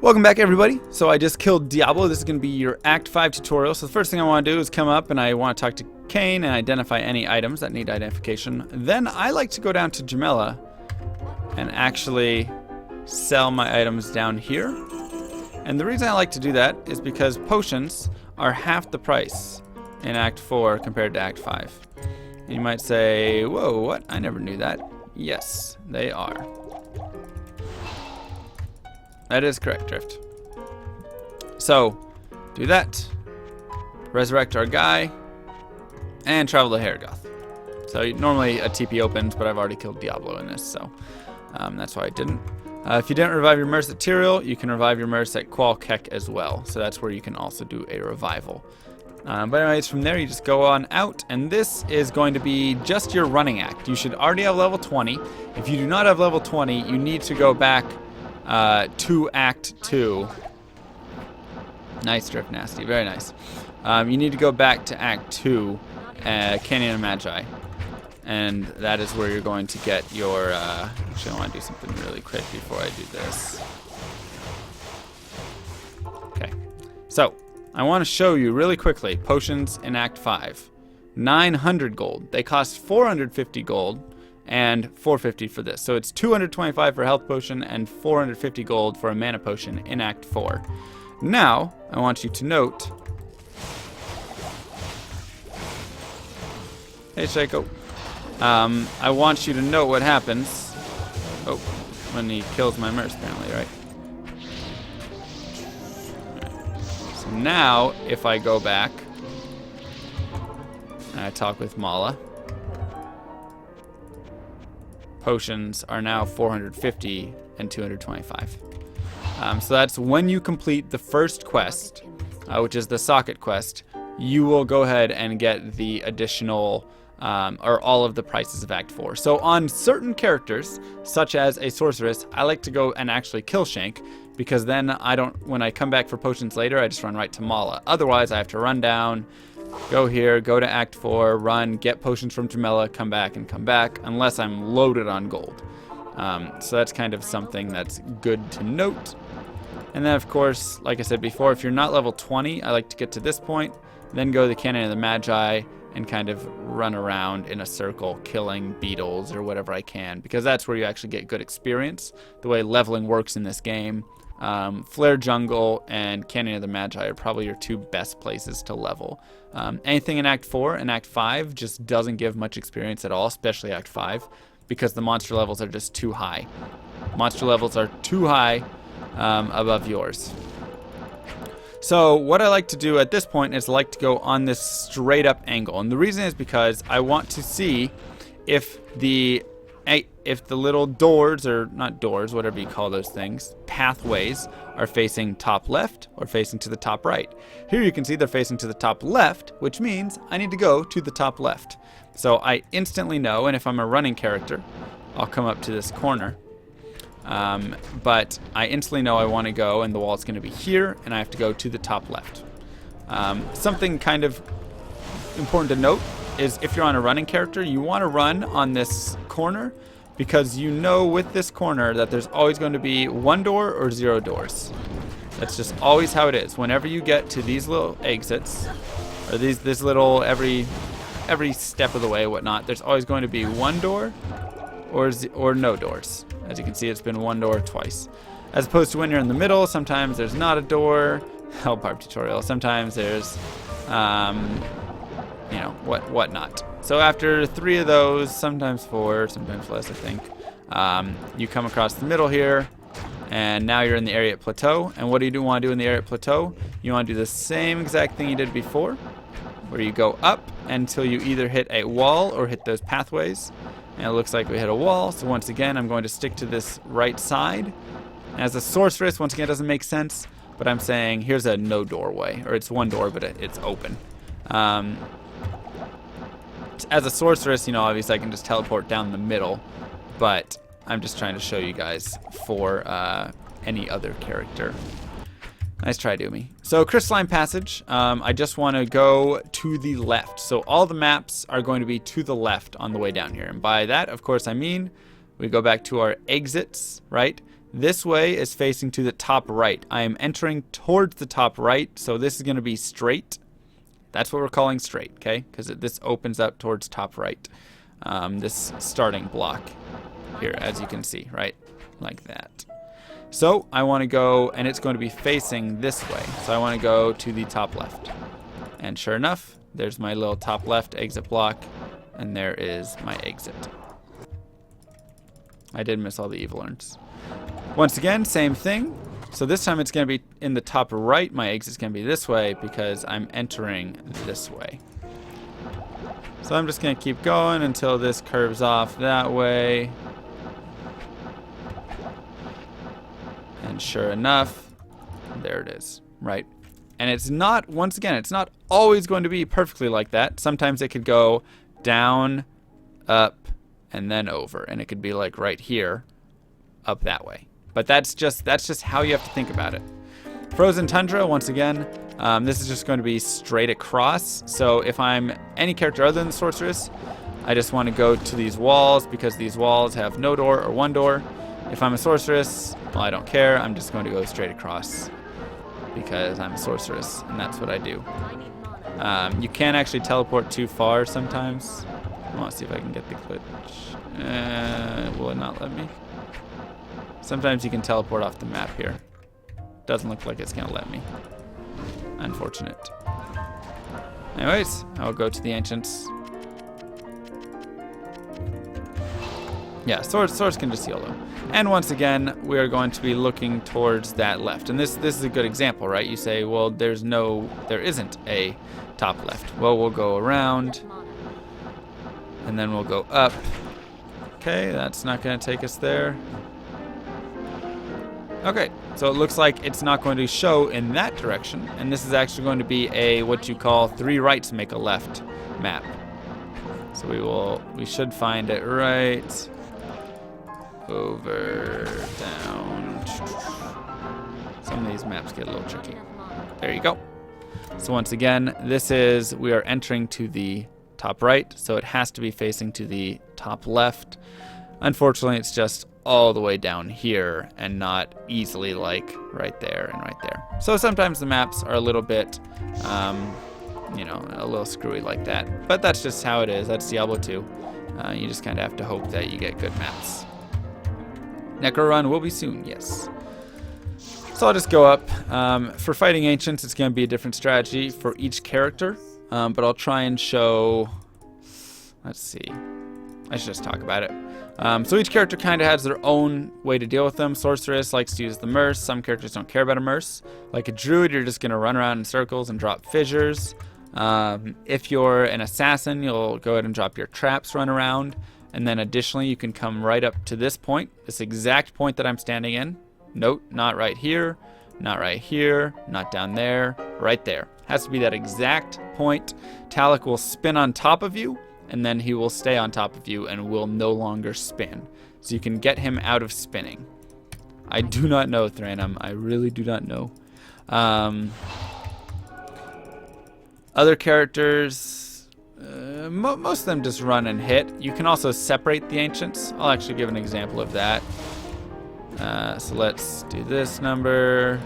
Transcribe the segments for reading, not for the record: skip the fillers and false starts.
Welcome back, everybody. So I just killed Diablo. This is going to be your Act 5 tutorial. So the first thing I want to do is come up and I want to talk to Cain and identify any items that need identification. Then I like to go down to Jamila and actually sell my items down here. And the reason I like to do that is because potions are half the price in Act 4 compared to Act 5. And you might say, whoa, what? I never knew that. Yes, they are. That is correct, Drift. So, do that. Resurrect our guy. And travel to Haragoth. So, normally a TP opens, but I've already killed Diablo in this, so that's why I didn't. If you didn't revive your Merc at Tyrael, you can revive your Merc at Qualkek as well. So that's where you can also do a revival. But anyways, from there you just go on out, and this is going to be just your running act. You should already have level 20. If you do not have level 20, you need to go back to Act 2. Nice, Drift Nasty. Very nice. You need to go back to Act 2, Canyon of Magi. And that is where you're going to get your... actually, I want to do something really quick before I do this. Okay. So, I want to show you really quickly potions in Act 5. 900 gold. They cost 450 gold. And 450 for this. So it's 225 for a health potion and 450 gold for a mana potion in Act 4. Now, I want you to note... Hey, Shaco. I want you to note what happens... Oh, when he kills my Merc, apparently, right? So now, if I go back... and I talk with Mala... potions are now 450 and 225. So that's when you complete the first quest, which is the socket quest, you will go ahead and get the additional, or all of the prices of Act 4. So on certain characters, such as a sorceress, I like to go and actually kill Shank, because then I don't, when I come back for potions later, I just run right to Mala. Otherwise, I have to run down, go here, go to Act 4, run, get potions from Jamila, come back, unless I'm loaded on gold. So that's kind of something that's good to note. And then, of course, like I said before, if you're not level 20, I like to get to this point, then go to the Canyon of the Magi, and kind of run around in a circle, killing beetles or whatever I can, because that's where you actually get good experience, the way leveling works in this game. Flare Jungle and Canyon of the Magi are probably your two best places to level. Anything in Act 4 and Act 5 just doesn't give much experience at all, especially Act 5, because the monster levels are just too high. Monster levels are too high above yours. So what I like to do at this point is I like to go on this straight up angle. And the reason is because I want to see if the little doors, or not doors, whatever you call those things, pathways, are facing top left or facing to the top right. Here you can see they're facing to the top left, which means I need to go to the top left. So I instantly know, and if I'm a running character, I'll come up to this corner. But I instantly know I want to go, and the wall's going to be here, and I have to go to the top left. Something kind of important to note is if you're on a running character, you want to run on this corner, because you know with this corner that there's always going to be one door or zero doors. That's just always how it is. Whenever you get to these little exits, or this little every step of the way, whatnot, there's always going to be one door or no doors. As you can see, it's been one door twice. As opposed to when you're in the middle, sometimes there's not a door. Help Barb tutorial. Sometimes there's you know, whatnot. So after 3 of those, sometimes 4, sometimes less, I think, you come across the middle here, and now you're in the Arid Plateau. And what do you want to do in the Arid Plateau? You want to do the same exact thing you did before, where you go up until you either hit a wall or hit those pathways. And it looks like we hit a wall, so once again, I'm going to stick to this right side. As a sorceress, once again, it doesn't make sense, but I'm saying here's a no doorway, or it's one door, but it's open. As a sorceress, you know, obviously I can just teleport down the middle, but I'm just trying to show you guys for any other character. Nice try, Doomy. So, Crystalline Passage, I just want to go to the left. So all the maps are going to be to the left on the way down here. And by that, of course, I mean we go back to our exits, right? This way is facing to the top right. I am entering towards the top right, so this is going to be straight. That's what we're calling straight, okay? Because this opens up towards top right. This starting block here, as you can see, right? Like that. So I want to go, and it's going to be facing this way. So I want to go to the top left. And sure enough, there's my little top left exit block, and there is my exit. I did miss all the evil urns. Once again, same thing. So this time it's going to be in the top right. My exit's going to be this way because I'm entering this way. So I'm just going to keep going until this curves off that way. And sure enough, there it is, right? And it's not, once again, it's not always going to be perfectly like that. Sometimes it could go down, up, and then over. And it could be like right here, up that way. But that's just how you have to think about it. Frozen Tundra, once again, this is just going to be straight across. So if I'm any character other than the sorceress, I just want to go to these walls because these walls have no door or one door. If I'm a sorceress, well, I don't care. I'm just going to go straight across because I'm a sorceress, and that's what I do. You can actually teleport too far sometimes. I want to see if I can get the glitch. Will it not let me? Sometimes you can teleport off the map here. Doesn't look like it's going to let me. Unfortunate. Anyways, I'll go to the ancients. Yeah, swords can just heal though. And once again, we are going to be looking towards that left. And this is a good example, right? You say, well, there isn't a top left. Well, we'll go around, and then we'll go up. Okay, that's not going to take us there. Okay, so it looks like it's not going to show in that direction, and this is actually going to be a what you call 3 rights make a left map. So we should find it right over, down. Some of these maps get a little tricky. There you go. So once again, we are entering to the top right, so it has to be facing to the top left. Unfortunately, it's just all the way down here and not easily like right there and right there. So sometimes the maps are a little bit, a little screwy like that. But that's just how it is. That's Diablo 2. You just kind of have to hope that you get good maps. Necro run will be soon, yes. So I'll just go up. For fighting ancients, it's going to be a different strategy for each character. But I'll try and show... Let's see. I should just talk about it. So each character kind of has their own way to deal with them. Sorceress likes to use the Merce. Some characters don't care about a Merce. Like a Druid, you're just going to run around in circles and drop fissures. If you're an Assassin, you'll go ahead and drop your traps, run around. And then additionally, you can come right up to this point, this exact point that I'm standing in. Note, not right here, not right here, not down there, right there. Has to be that exact point. Talik will spin on top of you, and then he will stay on top of you and will no longer spin. So you can get him out of spinning. I do not know, Thranum. I really do not know. Other characters, most of them just run and hit. You can also separate the ancients. I'll actually give an example of that. So let's do this number.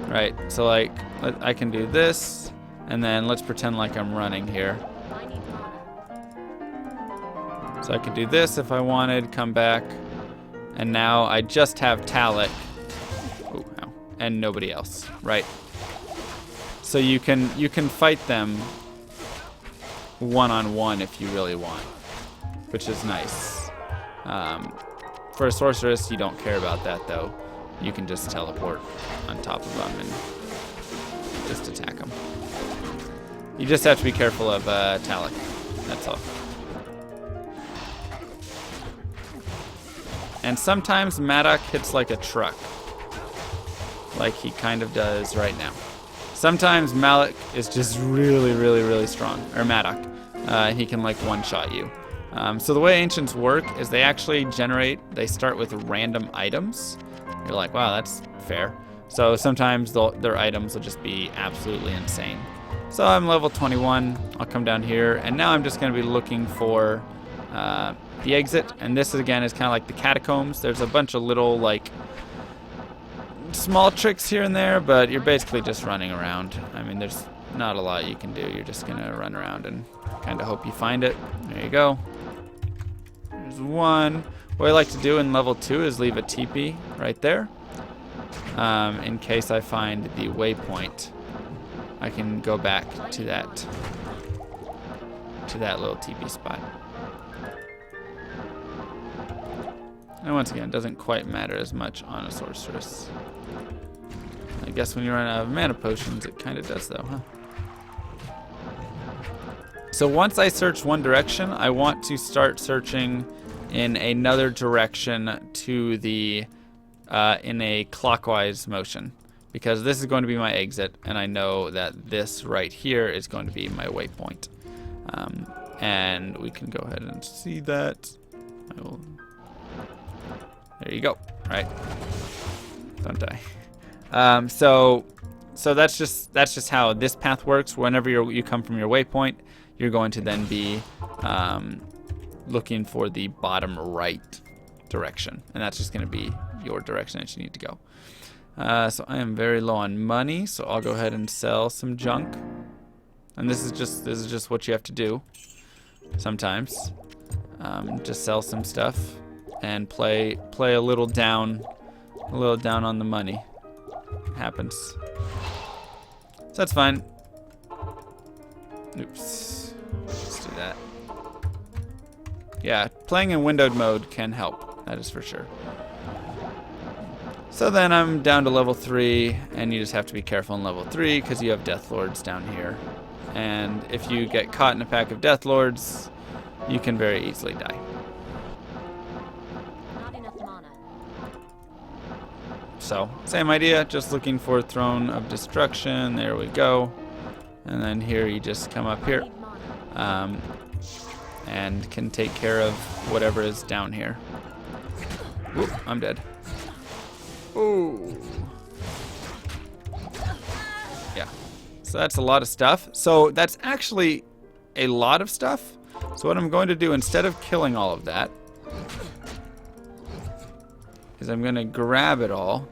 Right, so like, I can do this. And then let's pretend like I'm running here. So I could do this if I wanted, come back. And now I just have Talik. Oh, ow. And nobody else, right? So you can fight them one-on-one if you really want, which is nice. For a sorceress, you don't care about that though. You can just teleport on top of them and just attack them. You just have to be careful of Talik. That's all. And sometimes Maddock hits like a truck. Like he kind of does right now. Sometimes Malik is just really, really, really strong. Or Maddock. He can like one-shot you. So the way Ancients work is they actually they start with random items. You're like, wow, that's fair. So sometimes their items will just be absolutely insane. So I'm level 21, I'll come down here, and now I'm just going to be looking for the exit. And this again is kind of like the catacombs. There's a bunch of little like small tricks here and there, but you're basically just running around. I mean, there's not a lot you can do. You're just gonna run around and kind of hope you find it. There you go. There's one. What I like to do in level 2 is leave a TP right there. In case I find the waypoint, I can go back to that little TP spot. And once again, it doesn't quite matter as much on a sorceress. I guess when you run out of mana potions, it kind of does though, huh? So once I search one direction, I want to start searching in another direction to the in a clockwise motion, because this is going to be my exit, and I know that this right here is going to be my waypoint. And we can go ahead and see that. There you go. Right. Don't die. So that's just how this path works. Whenever you come from your waypoint, you're going to then be looking for the bottom right direction, and that's just going to be your direction that you need to go. So I am very low on money, so I'll go ahead and sell some junk. And this is just what you have to do sometimes. Just sell some stuff and play a little down on the money. It happens. So that's fine. Oops. Let's do that. Yeah, playing in windowed mode can help. That is for sure. So then I'm down to level 3, and you just have to be careful in level 3 because you have Death Lords down here. And if you get caught in a pack of Death Lords, you can very easily die. Not enough mana. So, same idea, just looking for Throne of Destruction. There we go. And then here you just come up here and can take care of whatever is down here. Whoop, I'm dead. Ooh. Yeah. So that's a lot of stuff. So that's actually a lot of stuff. So what I'm going to do, instead of killing all of that, is I'm going to grab it all.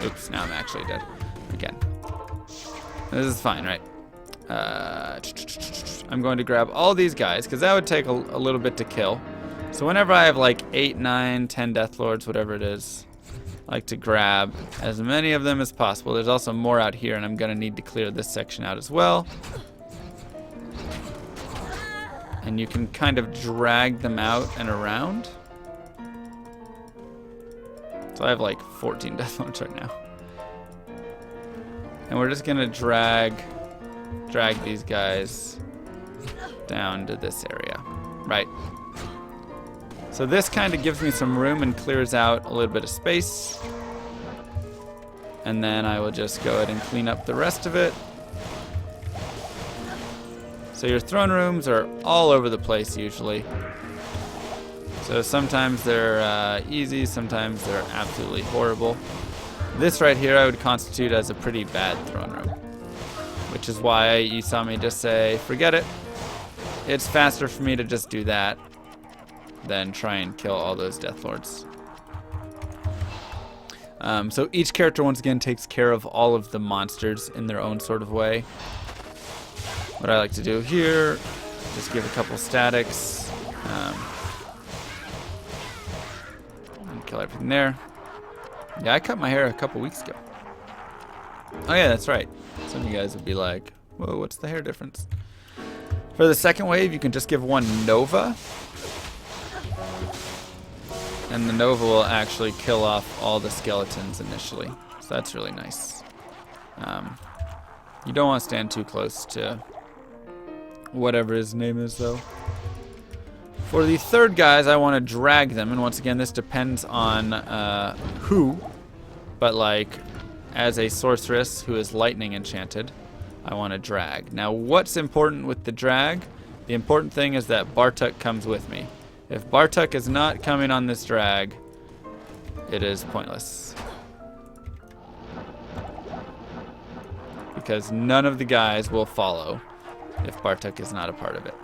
Oops, now I'm actually dead. Again. This is fine, right? I'm going to grab all these guys, because that would take a little bit to kill. So whenever I have like 8, 9, 10 Death Lords, whatever it is, I like to grab as many of them as possible. There's also more out here, and I'm going to need to clear this section out as well. And you can kind of drag them out and around. So I have like 14 Death Lords right now. And we're just going to drag these guys down to this area. Right. So this kind of gives me some room and clears out a little bit of space. And then I will just go ahead and clean up the rest of it. So your throne rooms are all over the place usually. So sometimes they're easy, sometimes they're absolutely horrible. This right here I would constitute as a pretty bad throne room, which is why you saw me just say, forget it. It's faster for me to just do that than try and kill all those Death Lords. So each character once again takes care of all of the monsters in their own sort of way. What I like to do here, just give a couple statics. And kill everything there. Yeah, I cut my hair a couple weeks ago. Oh yeah, that's right. Some of you guys would be like, whoa, what's the hair difference? For the second wave, you can just give one Nova. And the Nova will actually kill off all the skeletons initially. So that's really nice. You don't want to stand too close to whatever his name is, though. For the third guys, I want to drag them. And once again, this depends on who. But like, as a sorceress who is lightning enchanted, I want to drag. Now, what's important with the drag? The important thing is that Bartuk comes with me. If Bartuk is not coming on this drag, it is pointless. Because none of the guys will follow if Bartuk is not a part of it.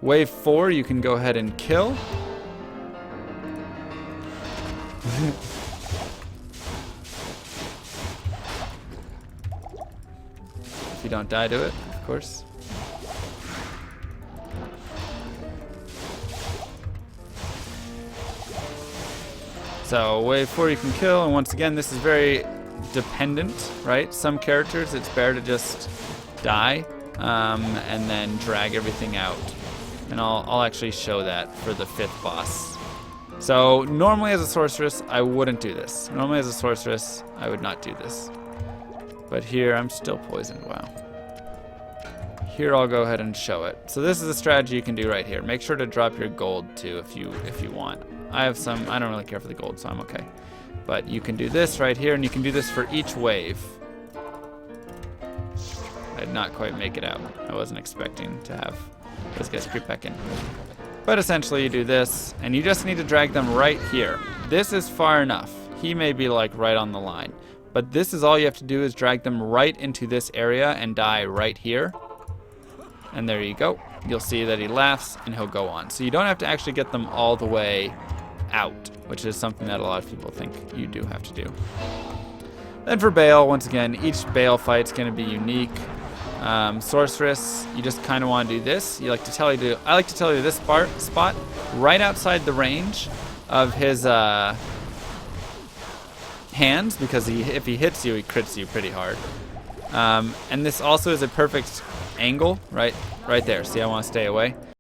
Wave 4, you can go ahead and kill. If you don't die to it, of course. So wave 4 you can kill, and once again this is very dependent, right? Some characters it's better to just die and then drag everything out. And I'll actually show that for the 5th boss. So normally as a sorceress I wouldn't do this. Normally as a sorceress I would not do this. But here I'm still poisoned, wow. Here I'll go ahead and show it. So this is a strategy you can do right here. Make sure to drop your gold too if you want. I have some, I don't really care for the gold, so I'm okay. But you can do this right here, and you can do this for each wave. I did not quite make it out. I wasn't expecting to have those guys creep back in. But essentially you do this, and you just need to drag them right here. This is far enough. He may be like right on the line. But this is all you have to do is drag them right into this area and die right here. And there you go. You'll see that he laughs and he'll go on. So you don't have to actually get them all the way out, which is something that a lot of people think you do have to do. Then for Bale, once again, each Bale fight's going to be unique. Sorceress, you just kind of want to do this. I like to tell you this spot right outside the range of his hands, because if he hits you, he crits you pretty hard. And this also is a perfect angle right there. See, I want to stay away.